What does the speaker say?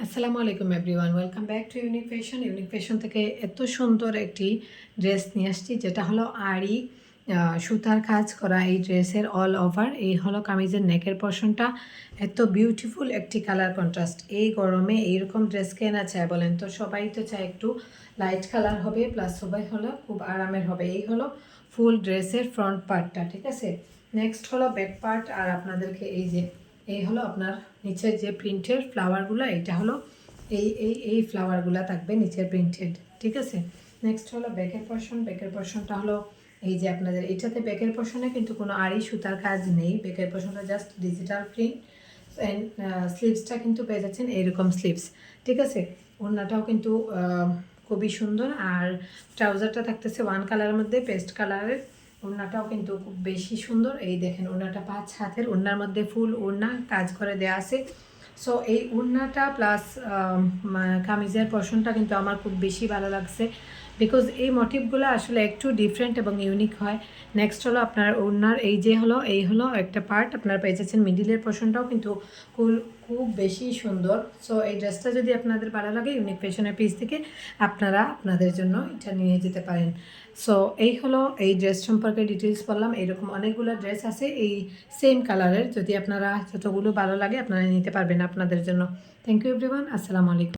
আসসালামু আলাইকুম everyone, welcome back to unique fashion. Unique fashion থেকে এত সুন্দর একটি ড্রেস নিয়ে আসছি, যেটা হলো আড়ি সুতার কাজ করা। এই ড্রেসের অল ওভার এই হলো কামিজের নেকের পোর্শনটা। এত বিউটিফুল একটি কালার কন্ট্রাস্ট। এই গরমে এইরকম ড্রেস কে না চায় বলেন তো? সবাই তো চায় একটু লাইট কালার হবে, প্লাস সবাই হলো খুব আরামের হবে। এই হলো ফুল ড্রেসের ফ্রন্ট পার্টটা, ঠিক আছে। নেক্সট হলো ব্যাক পার্ট। আর আপনাদেরকে এই হলো আপনার নিচের যে প্রিন্টের ফ্লাওয়ারগুলো, এইটা হলো এই ফ্লাওয়ারগুলো থাকবে নিচের প্রিন্টেড, ঠিক আছে। নেক্সট হলো ব্যাকের পোর্শন। ব্যাকের পোর্শনটা হলো এই যে আপনাদের এটাতে ব্যাকের পোর্শনে কিন্তু কোনো আড়ি সুতার কাজ নেই। ব্যাকের পোর্শনটা জাস্ট ডিজিটাল প্রিন্ট। অ্যান্ড স্লিভসটা কিন্তু পেয়ে যাচ্ছেন এইরকম স্লিভস, ঠিক আছে। ওড়নাটাও কিন্তু খুবই সুন্দর। আর ট্রাউজারটা থাকতেছে ওয়ান কালারের মধ্যে, পেস্ট কালারের। ওড়নাটাও কিন্তু খুব বেশি সুন্দর। এই দেখেন ওড়নাটা 5 হাতের, ওড়নার মধ্যে ফুল ওড়না কাজ করে দেওয়া আছে। সো এই ওড়নাটা প্লাস কামিজের পোর্শনটা কিন্তু আমার খুব বেশি ভালো লাগছে, বিকজ এই মোটিভগুলো আসলে একটু ডিফারেন্ট এবং ইউনিক হয়। নেক্সট হলো আপনার ওড়নার এই হলো একটা পার্ট আপনারা পেয়ে যাচ্ছেন। মিডিলের পোর্শনটাও কিন্তু খুব বেশি সুন্দর। সো এই ড্রেসটা যদি আপনাদের ভালো লাগে, ইউনিক ফ্যাশনের পেজ থেকে আপনারা আপনাদের জন্য এটা নিয়ে যেতে পারেন। সো এই হলো এই ড্রেস সম্পর্কে ডিটেলস বললাম। এরকম অনেকগুলো ড্রেস আছে এই সেম কালারের, যদি আপনারা যতগুলো ভালো লাগে আপনারা নিতে পারবেন আপনাদের জন্য। থ্যাংক ইউ এভরিওয়ান, আসসালামু আলাইকুম।